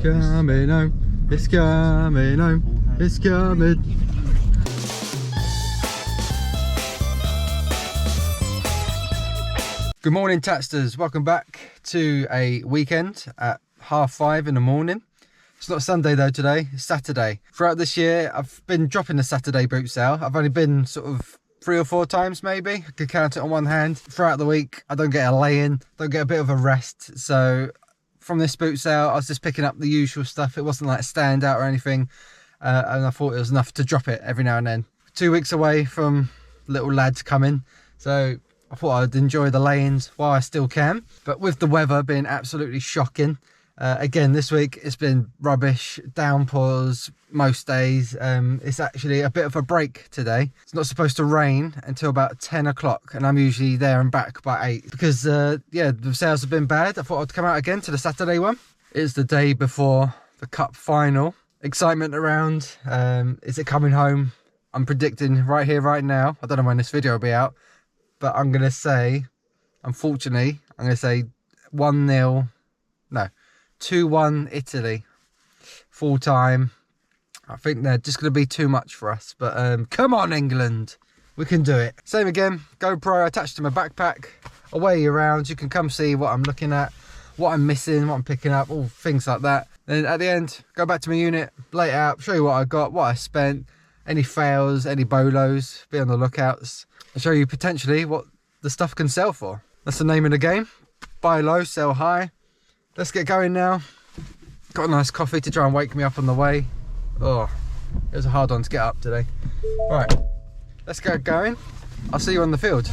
coming home, it's coming home, it's coming. Good morning, Tatsters. Welcome back to a weekend at 5:30 in the morning. It's not Sunday though today, it's Saturday. Throughout this year, I've been dropping the Saturday boot sale. I've only been sort of 3 or 4 times maybe. I could count it on one hand. Throughout the week, I don't get a lay-in, don't get a bit of a rest. So from this boot sale, I was just picking up the usual stuff. It wasn't like a standout or anything. And I thought it was enough to drop it every now and then. 2 weeks away from little lads coming. So I thought I'd enjoy the lay-ins while I still can. But with the weather being absolutely shocking, again, this week it's been rubbish, downpours most days. It's actually a bit of a break today. It's not supposed to rain until about 10 o'clock and I'm usually there and back by 8 because yeah, the sales have been bad. I thought I'd come out again to the Saturday one. It's the day before the cup final. Excitement around, is it coming home? I'm predicting right here, right now. I don't know when this video will be out, but I'm going to say, unfortunately, I'm going to say 1-0, no, 2-1 Italy, full time. I think they're just going to be too much for us, but come on England, we can do it. Same again, GoPro attached to my backpack, away around, you can come see what I'm looking at, what I'm missing, what I'm picking up, all things like that. Then at the end, go back to my unit, lay it out, show you what I got, what I spent, any fails, any bolos, be on the lookouts. I'll show you potentially what the stuff can sell for. That's the name of the game. Buy low, sell high. Let's get going now. Got a nice coffee to try and wake me up on the way. Oh, it was a hard one to get up today. Right, let's get going. I'll see you on the field.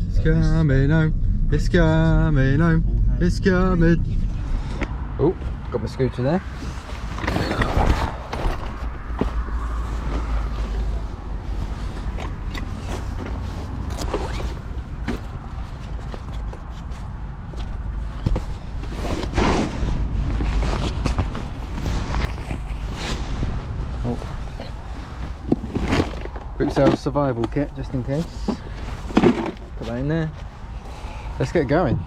It's coming home, it's coming home, it's coming. Oh, got my scooter there. Boot sale survival kit just in case. Put that in there. Let's get going.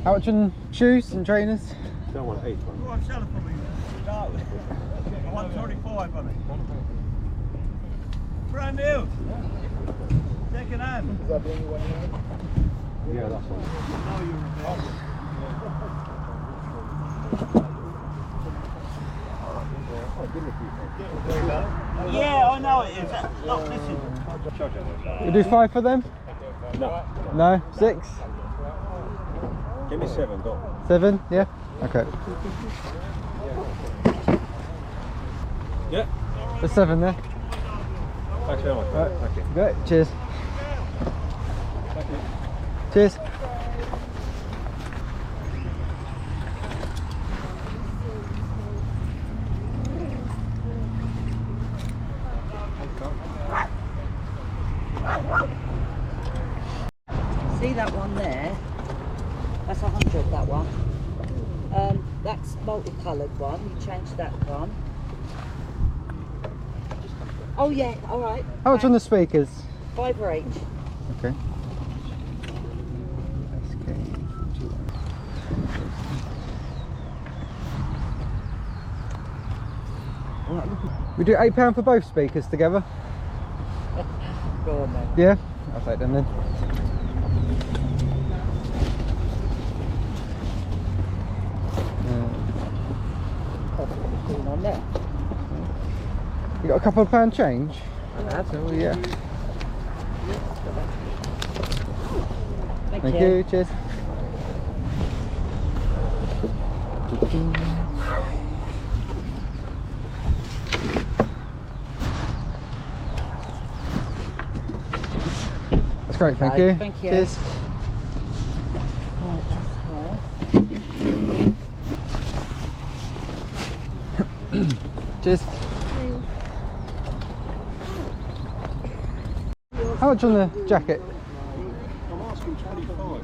How much on shoes and trainers? Don't want 8. Go on, sell it for me. Start with 135 on it. Brand new. Second hand. Is that the only one you have? Yeah, that's one. Yeah, I know it is. Look, listen. You do 5 for them? No. No? 6? Give me 7, go. 7? Yeah? Okay. Yeah. There's 7 there. Thanks very much. Right. Thank you. Great. Cheers. Thank you. Cheers. See that one there? That's 100, that one. That's multicoloured one. You change that one. Oh yeah, all right. How much on the speakers? 5 or 8. Okay. We do £8 for both speakers together. Go on then. Yeah, I'll take them then. on there. You got a couple of pound change? I have. So, yeah. Thank Thank you. you. Cheers. That's great. Thank Okay, you. thank you. Cheers. Right, that's Cheers. How much on the jacket? I'm asking 25.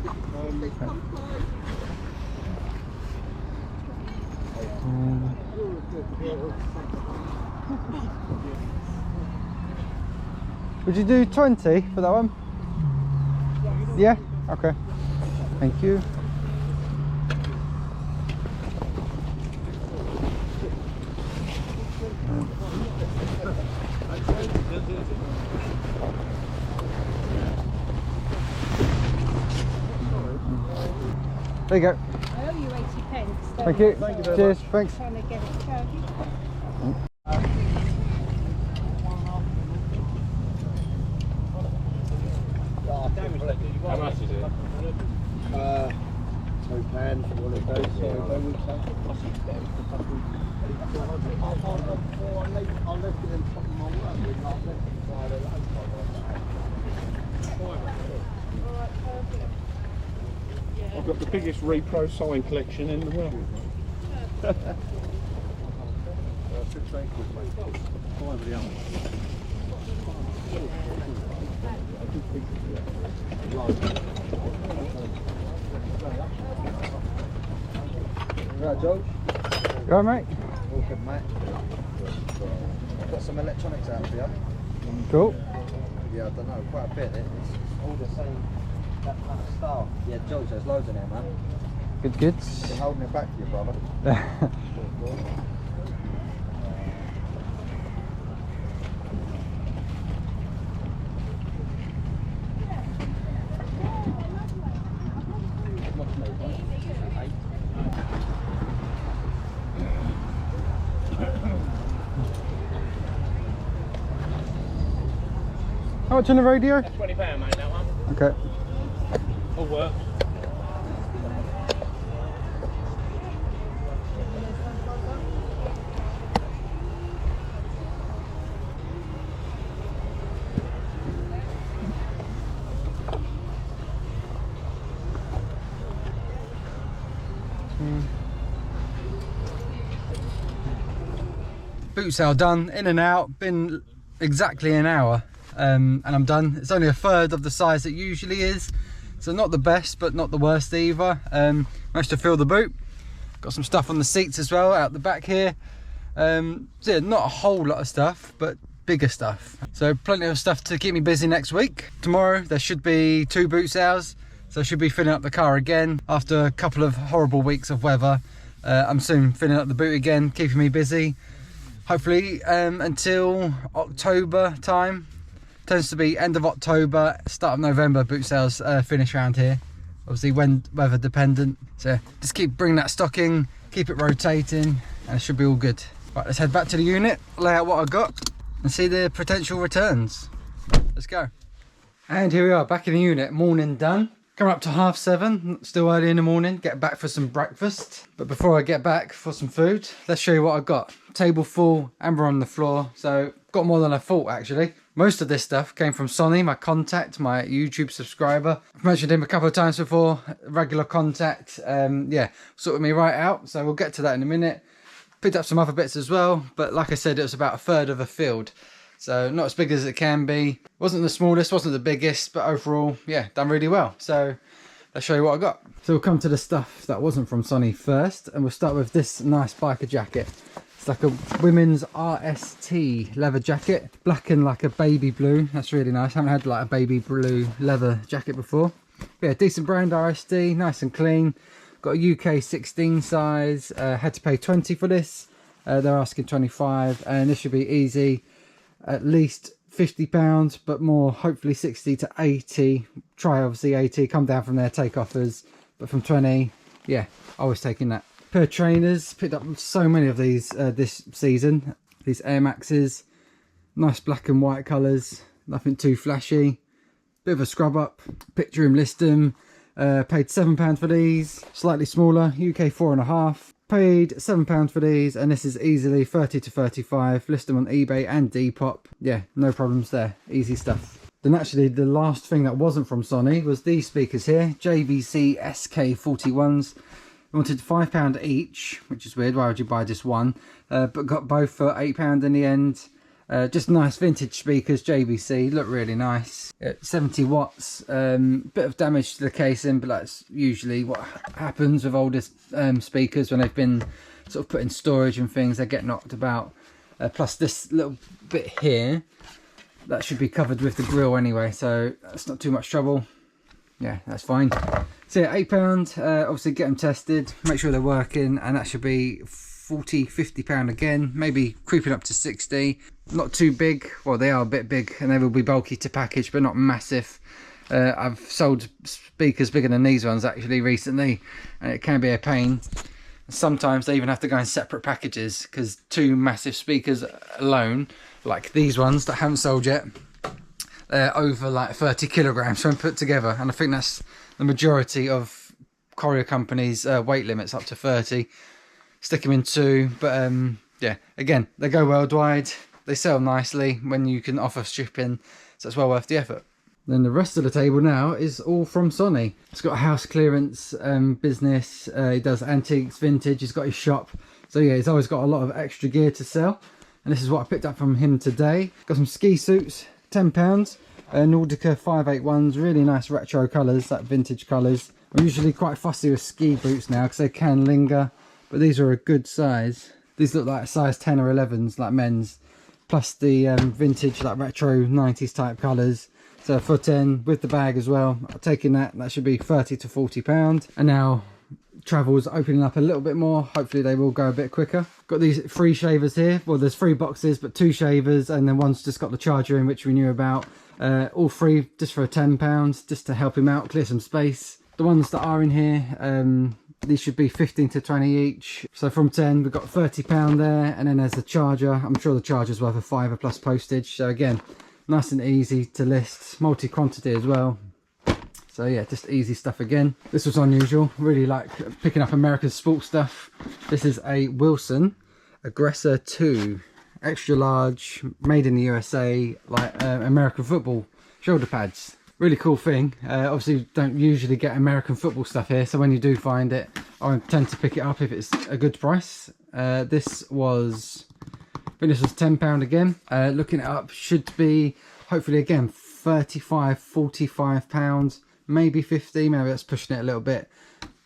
Would you do 20 for that one? Yeah? Okay. Thank you. There you go. I owe you 80 pence. Thank you. Cheers. Thanks. Trying to get it charged. How much is it? £2 for one of those. I'll lift it in top of my I've got the biggest repro sign collection in the world. Right, George? You alright, mate? All good, mate. I've got some electronics out for you. Cool. Yeah, I don't know, quite a bit. It's all the same, that kind of style. Yeah, George, there's loads in there, man. Good, good. Been holding it back for you, brother. How much on the radio? £20, mate, that one. Okay. All work. Boot sale done, in and out, been exactly an hour, and I'm done. It's only a third of the size it usually is, so not the best but not the worst either. Managed to fill the boot, got some stuff on the seats as well out the back here. So yeah, not a whole lot of stuff but bigger stuff, so plenty of stuff to keep me busy next week. Tomorrow there should be 2 boot sales, so I should be filling up the car again after a couple of horrible weeks of weather. I'm soon filling up the boot again, keeping me busy. Hopefully until October time. Tends to be end of October, start of November boot sales finish around here. Obviously when weather dependent. So just keep bringing that stock in, keep it rotating, and it should be all good. Right, let's head back to the unit, lay out what I got, and see the potential returns. Let's go. And here we are, back in the unit, morning done. Coming up to 7:30, still early in the morning, get back for some breakfast. But before I get back for some food, let's show you what I got. Table full, Amber on the floor, so got more than I thought actually. Most of this stuff came from Sonny, my contact, my YouTube subscriber. I've mentioned him a couple of times before, regular contact. Yeah, sorted me right out, so we'll get to that in a minute. Picked up some other bits as well, but like I said, it was about a third of a field. So not as big as it can be. Wasn't the smallest, wasn't the biggest, but overall, yeah, done really well. So let's show you what I got. So we'll come to the stuff that wasn't from Sonny first, and we'll start with this nice biker jacket. It's like a women's RST leather jacket, black and like a baby blue. That's really nice. I haven't had like a baby blue leather jacket before. Yeah, decent brand RST, nice and clean. Got a UK 16 size. Had to pay 20 for this. They're asking 25, and this should be easy. At least £50, but more, hopefully 60 to 80. Try obviously 80, come down from there, take offers. But from 20, yeah, I was taking that. Pair of trainers, picked up so many of these this season. These Air Maxes, nice black and white colours, nothing too flashy. Bit of a scrub up, picture them, list them. Paid £7 for these, slightly smaller, UK 4.5. Paid £7 for these, and this is easily 30 to 35. List them on eBay and Depop. Yeah, no problems there, easy stuff. Then actually the last thing that wasn't from Sony was these speakers here, JVC SK41s. I wanted £5 each, which is weird, why would you buy just one? But got both for £8 in the end. Just nice vintage speakers, JVC, look really nice. 70 watts, bit of damage to the casing, but that's usually what happens with older speakers when they've been sort of put in storage and things, they get knocked about. Plus this little bit here, that should be covered with the grill anyway, so that's not too much trouble. Yeah, that's fine. So yeah, £8, obviously get them tested, make sure they're working, and that should be £40–50 again, maybe creeping up to 60. Not too big, well they are a bit big and they will be bulky to package, but not massive. I've sold speakers bigger than these ones actually recently, and it can be a pain. Sometimes they even have to go in separate packages because 2 massive speakers alone, like these ones that I haven't sold yet, they're over like 30 kilograms when put together, and I think that's the majority of courier companies' weight limits, up to 30. Stick them in 2, but yeah, again, they go worldwide, they sell nicely when you can offer shipping, so it's well worth the effort. Then the rest of the table now is all from Sony. It's got a house clearance business, he does antiques, vintage, he's got his shop, so yeah, he's always got a lot of extra gear to sell, and this is what I picked up from him today. Got some ski suits, £10, Nordica 581s, really nice retro colours, like vintage colours. I'm usually quite fussy with ski boots now because they can linger, but these are a good size. These look like size 10 or 11s, like men's, plus the vintage, like retro 90s type colours. So for 10 with the bag as well, I'm taking that. That should be £30 to £40. And now travel's opening up a little bit more. Hopefully they will go a bit quicker. Got these 3 shavers here. Well, there's 3 boxes, but 2 shavers, and then one's just got the charger in, which we knew about. All 3 just for £10, just to help him out, clear some space. The ones that are in here, these should be 15 to 20 each. So from 10, we've got £30 there, and then there's the charger. I'm sure the charger's worth a £5 plus postage. So again, nice and easy to list, multi-quantity as well. So yeah, just easy stuff again. This was unusual, really like picking up American sports stuff. This is a Wilson Aggressor 2, extra large, made in the USA, like American football shoulder pads. Really cool thing. Obviously don't usually get American football stuff here, so when you do find it, I tend to pick it up if it's a good price. This was, I think this was £10 again. Looking it up, should be hopefully again 35, 45 pounds, maybe 50, maybe that's pushing it a little bit.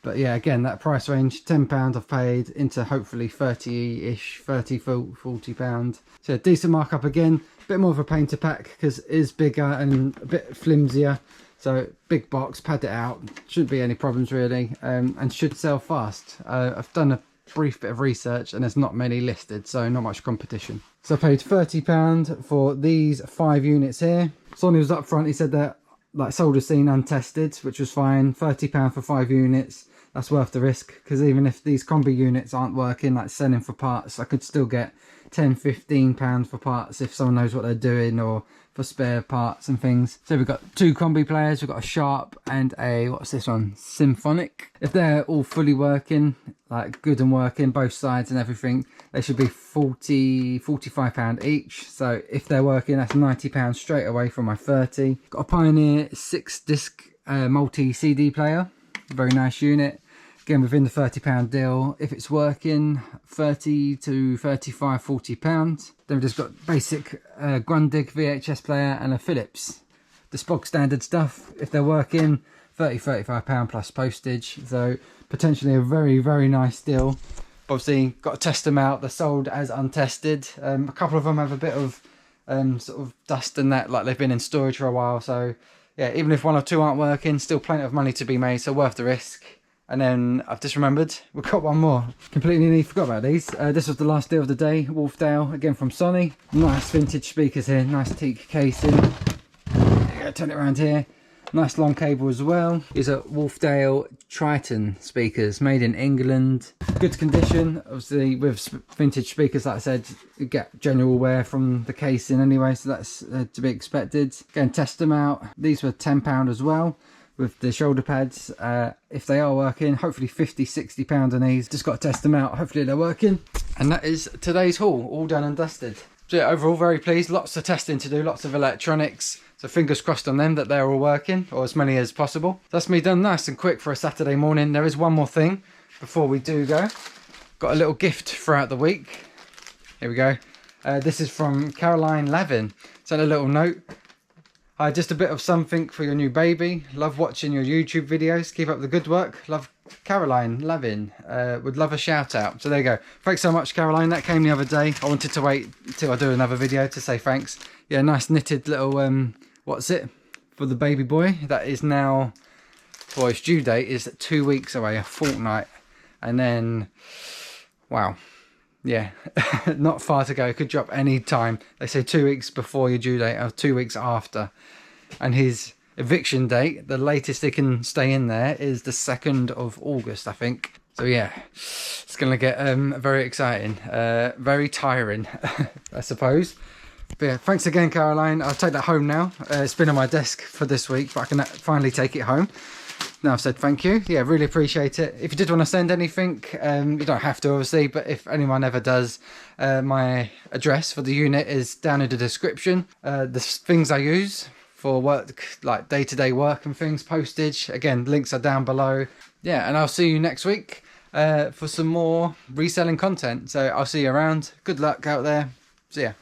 But yeah, again, that price range, £10 I've paid into hopefully 30-ish, 30, 40 pounds. So a decent markup again. Bit more of a pain to pack because it is bigger and a bit flimsier. So big box, pad it out, shouldn't be any problems really, and should sell fast. I've done a brief bit of research and there's not many listed, so not much competition. So I paid £30 for these 5 units here. Sonny was up front, he said that like sold as seen untested, which was fine. £30 for 5 units, that's worth the risk, because even if these combi units aren't working, like selling for parts, I could still get £10–15 for parts if someone knows what they're doing, or for spare parts and things. So we've got 2 combi players, we've got a Sharp and a, what's this one, Symphonic. If they're all fully working, like good and working, both sides and everything, they should be £40–45 each. So if they're working, that's £90 straight away from my 30. Got a Pioneer 6-disc multi-CD player, very nice unit. Again, within the £30 deal. If it's working, 30 to 35, £40. Then we've just got basic Grundig VHS player and a Philips. The bog standard stuff. If they're working, £30–35 plus postage. So potentially a very, very nice deal. Obviously, got to test them out. They're sold as untested. A couple of them have a bit of sort of dust and that, like they've been in storage for a while. So yeah, even if 1 or 2 aren't working, still plenty of money to be made. So worth the risk. And then I've just remembered, we've got one more. Completely forgot about these. This was the last deal of the day, Wolfdale, again from Sony. Nice vintage speakers here, nice teak casing. Turn it around here. Nice long cable as well. These are Wolfdale Triton speakers, made in England. Good condition. Obviously with vintage speakers, like I said, you get general wear from the casing anyway, so that's to be expected. Go and test them out. These were £10 as well, with the shoulder pads. If they are working, hopefully £50–60 on these. Just got to test them out, hopefully they're working. And that is today's haul, all done and dusted. So yeah, overall very pleased. Lots of testing to do, lots of electronics. So fingers crossed on them that they're all working, or as many as possible. That's me done nice and quick for a Saturday morning. There is one more thing before we do go. Got a little gift throughout the week. Here we go. This is from Caroline Lavin. Sent a little note. Hi, just a bit of something for your new baby. Love watching your YouTube videos. Keep up the good work. Love, Caroline Lavin. Would love a shout out. So there you go. Thanks so much, Caroline. That came the other day. I wanted to wait till I do another video to say thanks. Yeah, nice knitted little, what's it? For the baby boy. That is now, well, its due date is 2 weeks away, a fortnight. And then, wow. Yeah, not far to go. Could drop any time. They say 2 weeks before your due date or 2 weeks after. And his eviction date, the latest he can stay in there, is the 2nd of August, I think. So yeah, it's going to get very exciting. Very tiring, I suppose. But yeah, thanks again, Caroline. I'll take that home now. It's been on my desk for this week, but I can finally take it home. Now I've said thank you. Yeah, really appreciate it. If you did want to send anything, you don't have to obviously, but if anyone ever does, my address for the unit is down in the description. The things I use for work, like day-to-day work and things, postage, again, links are down below. Yeah, and I'll see you next week for some more reselling content. So I'll see you around. Good luck out there. See ya.